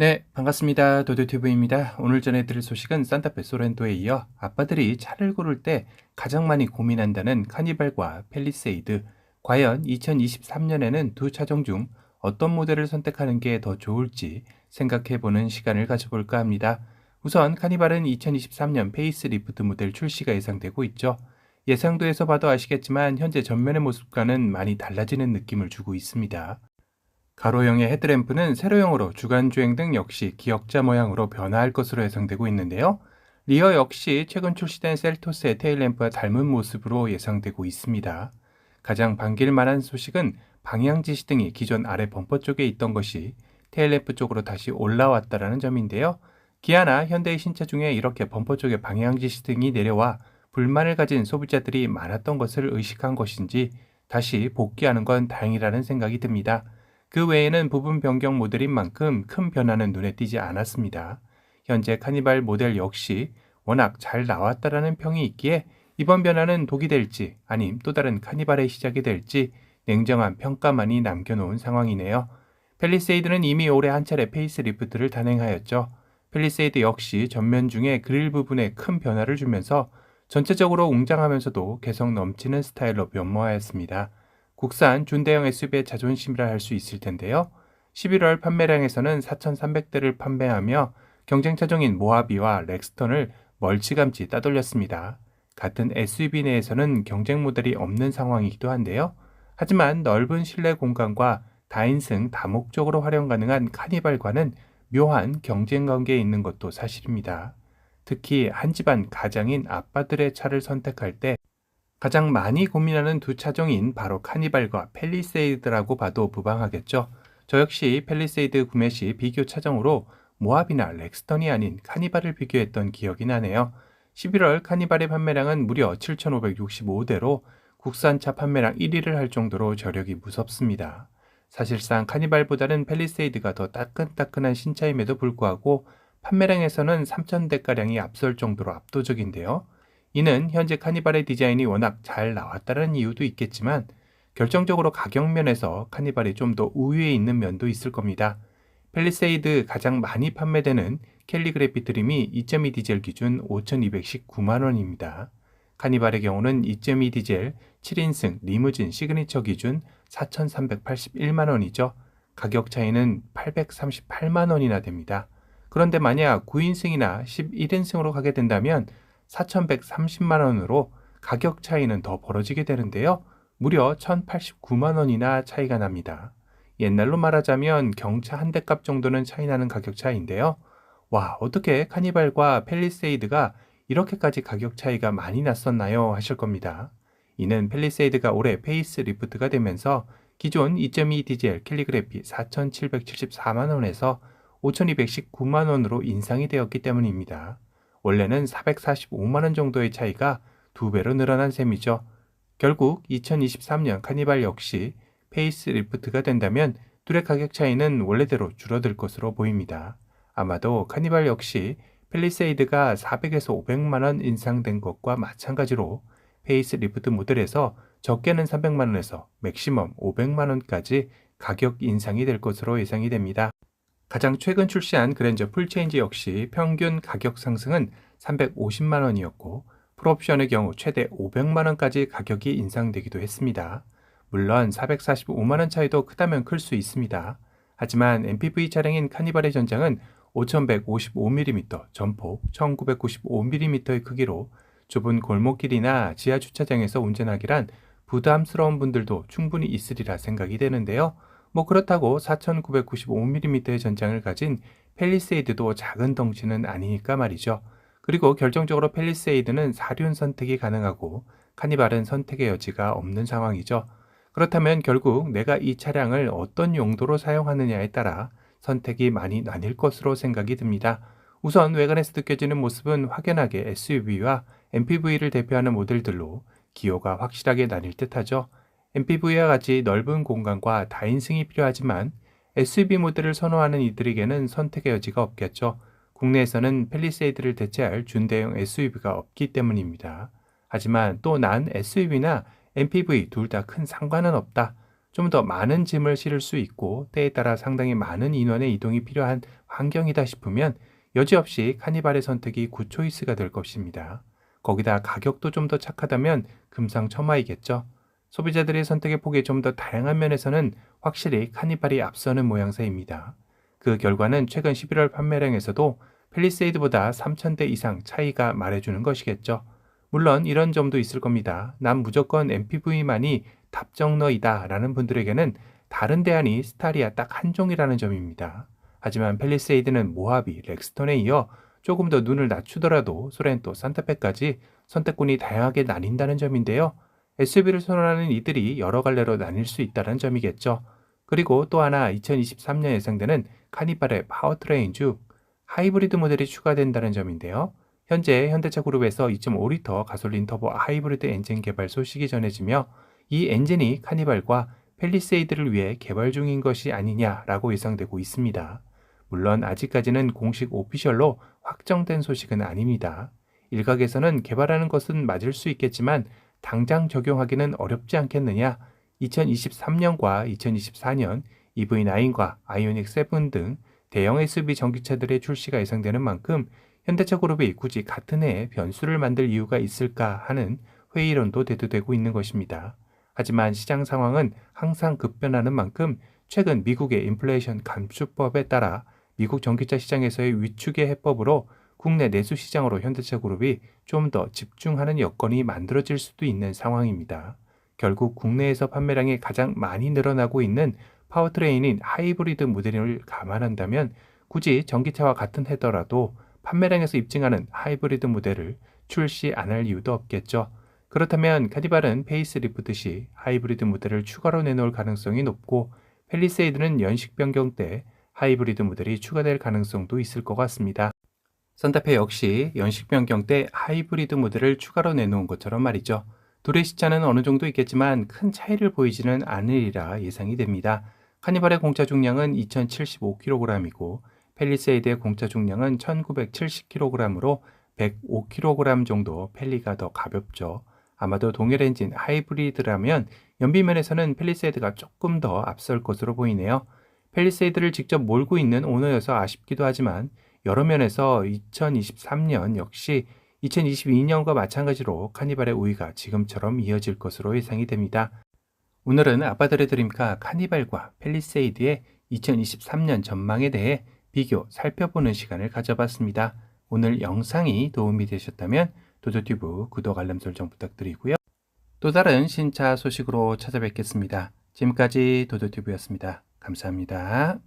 네, 반갑습니다. 도도튜브입니다. 오늘 전해드릴 소식은 산타페 소렌토에 이어 아빠들이 차를 고를 때 가장 많이 고민한다는 카니발과 펠리세이드. 과연 2023년에는 두 차종 중 어떤 모델을 선택하는 게 더 좋을지 생각해보는 시간을 가져볼까 합니다. 우선 카니발은 2023년 페이스리프트 모델 출시가 예상되고 있죠. 예상도에서 봐도 아시겠지만 현재 전면의 모습과는 많이 달라지는 느낌을 주고 있습니다. 가로형의 헤드램프는 세로형으로 주간주행 등 역시 기역자 모양으로 변화할 것으로 예상되고 있는데요. 리어 역시 최근 출시된 셀토스의 테일램프와 닮은 모습으로 예상되고 있습니다. 가장 반길 만한 소식은 방향 지시등이 기존 아래 범퍼 쪽에 있던 것이 테일램프 쪽으로 다시 올라왔다는 점인데요. 기아나 현대의 신차 중에 이렇게 범퍼 쪽에 방향 지시등이 내려와 불만을 가진 소비자들이 많았던 것을 의식한 것인지 다시 복귀하는 건 다행이라는 생각이 듭니다. 그 외에는 부분 변경 모델인 만큼 큰 변화는 눈에 띄지 않았습니다. 현재 카니발 모델 역시 워낙 잘 나왔다라는 평이 있기에 이번 변화는 독이 될지 아님 또 다른 카니발의 시작이 될지 냉정한 평가만이 남겨놓은 상황이네요. 펠리세이드는 이미 올해 한 차례 페이스리프트를 단행하였죠. 펠리세이드 역시 전면 중에 그릴 부분에 큰 변화를 주면서 전체적으로 웅장하면서도 개성 넘치는 스타일로 변모하였습니다. 국산 준대형 SUV의 자존심이라 할 수 있을 텐데요. 11월 판매량에서는 4,300대를 판매하며 경쟁 차종인 모하비와 렉스턴을 멀찌감치 따돌렸습니다. 같은 SUV 내에서는 경쟁 모델이 없는 상황이기도 한데요. 하지만 넓은 실내 공간과 다인승 다목적으로 활용 가능한 카니발과는 묘한 경쟁 관계에 있는 것도 사실입니다. 특히 한 집안 가장인 아빠들의 차를 선택할 때 가장 많이 고민하는 두 차종인 바로 카니발과 펠리세이드라고 봐도 무방하겠죠. 저 역시 펠리세이드 구매 시 비교 차종으로 모하비나 렉스턴이 아닌 카니발을 비교했던 기억이 나네요. 11월 카니발의 판매량은 무려 7,565대로 국산차 판매량 1위를 할 정도로 저력이 무섭습니다. 사실상 카니발보다는 펠리세이드가 더 따끈따끈한 신차임에도 불구하고 판매량에서는 3,000대가량이 앞설 정도로 압도적인데요. 이는 현재 카니발의 디자인이 워낙 잘 나왔다는 이유도 있겠지만 결정적으로 가격 면에서 카니발이 좀 더 우위에 있는 면도 있을 겁니다. 펠리세이드 가장 많이 판매되는 캘리그래피 트림이 2.2 디젤 기준 5,219만 원입니다. 카니발의 경우는 2.2 디젤 7인승 리무진 시그니처 기준 4,381만 원이죠. 가격 차이는 838만 원이나 됩니다. 그런데 만약 9인승이나 11인승으로 가게 된다면 4,130만 원으로 가격 차이는 더 벌어지게 되는데요. 무려 1,089만 원이나 차이가 납니다. 옛날로 말하자면 경차 한 대 값 정도는 차이 나는 가격 차이인데요. 와, 어떻게 카니발과 펠리세이드가 이렇게까지 가격 차이가 많이 났었나요? 하실 겁니다. 이는 펠리세이드가 올해 페이스 리프트가 되면서 기존 2.2 디젤 캘리그래피 4,774만 원에서 5,219만 원으로 인상이 되었기 때문입니다. 원래는 445만 원 정도의 차이가 두 배로 늘어난 셈이죠. 결국 2023년 카니발 역시 페이스리프트가 된다면 둘의 가격 차이는 원래대로 줄어들 것으로 보입니다. 아마도 카니발 역시 펠리세이드가 400에서 500만 원 인상된 것과 마찬가지로 페이스리프트 모델에서 적게는 300만 원에서 맥시멈 500만 원까지 가격 인상이 될 것으로 예상이 됩니다. 가장 최근 출시한 그랜저 풀체인지 역시 평균 가격 상승은 350만 원이었고 풀옵션의 경우 최대 500만 원까지 가격이 인상되기도 했습니다. 물론 445만 원 차이도 크다면 클 수 있습니다. 하지만 MPV 차량인 카니발의 전장은 5155mm, 전폭 1995mm의 크기로 좁은 골목길이나 지하 주차장에서 운전하기란 부담스러운 분들도 충분히 있으리라 생각이 되는데요. 뭐 그렇다고 4995mm의 전장을 가진 펠리세이드도 작은 덩치는 아니니까 말이죠. 그리고 결정적으로 펠리세이드는 4륜 선택이 가능하고 카니발은 선택의 여지가 없는 상황이죠. 그렇다면 결국 내가 이 차량을 어떤 용도로 사용하느냐에 따라 선택이 많이 나뉠 것으로 생각이 듭니다. 우선 외관에서 느껴지는 모습은 확연하게 SUV와 MPV를 대표하는 모델들로 기호가 확실하게 나뉠 듯하죠. MPV와 같이 넓은 공간과 다인승이 필요하지만 SUV 모델을 선호하는 이들에게는 선택의 여지가 없겠죠. 국내에서는 펠리세이드를 대체할 준대형 SUV가 없기 때문입니다. 하지만 또 난 SUV나 MPV 둘 다 큰 상관은 없다. 좀 더 많은 짐을 실을 수 있고 때에 따라 상당히 많은 인원의 이동이 필요한 환경이다 싶으면 여지없이 카니발의 선택이 굿초이스가 될 것입니다. 거기다 가격도 좀 더 착하다면 금상첨화이겠죠. 소비자들의 선택의 폭이 좀 더 다양한 면에서는 확실히 카니발이 앞서는 모양새입니다. 그 결과는 최근 11월 판매량에서도 펠리세이드보다 3,000대 이상 차이가 말해주는 것이겠죠. 물론 이런 점도 있을 겁니다. 난 무조건 MPV만이 답정너이다 라는 분들에게는 다른 대안이 스타리아 딱 한 종이라는 점입니다. 하지만 펠리세이드는 모하비, 렉스턴에 이어 조금 더 눈을 낮추더라도 소렌토, 산타페까지 선택군이 다양하게 나뉜다는 점인데요. SUV를 선호하는 이들이 여러 갈래로 나뉠 수 있다는 점이겠죠. 그리고 또 하나 2023년 예상되는 카니발의 파워트레인 중 하이브리드 모델이 추가된다는 점인데요. 현재 현대차 그룹에서 2.5리터 가솔린 터보 하이브리드 엔진 개발 소식이 전해지며 이 엔진이 카니발과 펠리세이드를 위해 개발 중인 것이 아니냐라고 예상되고 있습니다. 물론 아직까지는 공식 오피셜로 확정된 소식은 아닙니다. 일각에서는 개발하는 것은 맞을 수 있겠지만 당장 적용하기는 어렵지 않겠느냐. 2023년과 2024년 EV9과 아이오닉 7 등 대형 SUV 전기차들의 출시가 예상되는 만큼 현대차 그룹이 굳이 같은 해에 변수를 만들 이유가 있을까 하는 회의론도 대두되고 있는 것입니다. 하지만 시장 상황은 항상 급변하는 만큼 최근 미국의 인플레이션 감축법에 따라 미국 전기차 시장에서의 위축의 해법으로 국내 내수 시장으로 현대차 그룹이 좀 더 집중하는 여건이 만들어질 수도 있는 상황입니다. 결국 국내에서 판매량이 가장 많이 늘어나고 있는 파워트레인인 하이브리드 모델을 감안한다면 굳이 전기차와 같은 해더라도 판매량에서 입증하는 하이브리드 모델을 출시 안 할 이유도 없겠죠. 그렇다면 카니발은 페이스리프트 시 하이브리드 모델을 추가로 내놓을 가능성이 높고 펠리세이드는 연식 변경 때 하이브리드 모델이 추가될 가능성도 있을 것 같습니다. 산타페 역시 연식 변경 때 하이브리드 모델을 추가로 내놓은 것처럼 말이죠. 둘의 시차는 어느 정도 있겠지만 큰 차이를 보이지는 않으리라 예상이 됩니다. 카니발의 공차 중량은 2075kg이고 펠리세이드의 공차 중량은 1970kg으로 105kg 정도 펠리가 더 가볍죠. 아마도 동일 엔진 하이브리드라면 연비면에서는 펠리세이드가 조금 더 앞설 것으로 보이네요. 펠리세이드를 직접 몰고 있는 오너여서 아쉽기도 하지만 여러 면에서 2023년 역시 2022년과 마찬가지로 카니발의 우위가 지금처럼 이어질 것으로 예상이 됩니다. 오늘은 아빠들의 드림카 카니발과 펠리세이드의 2023년 전망에 대해 비교 살펴보는 시간을 가져봤습니다. 오늘 영상이 도움이 되셨다면 도도튜브 구독 알람 설정 부탁드리고요. 또 다른 신차 소식으로 찾아뵙겠습니다. 지금까지 도도튜브였습니다. 감사합니다.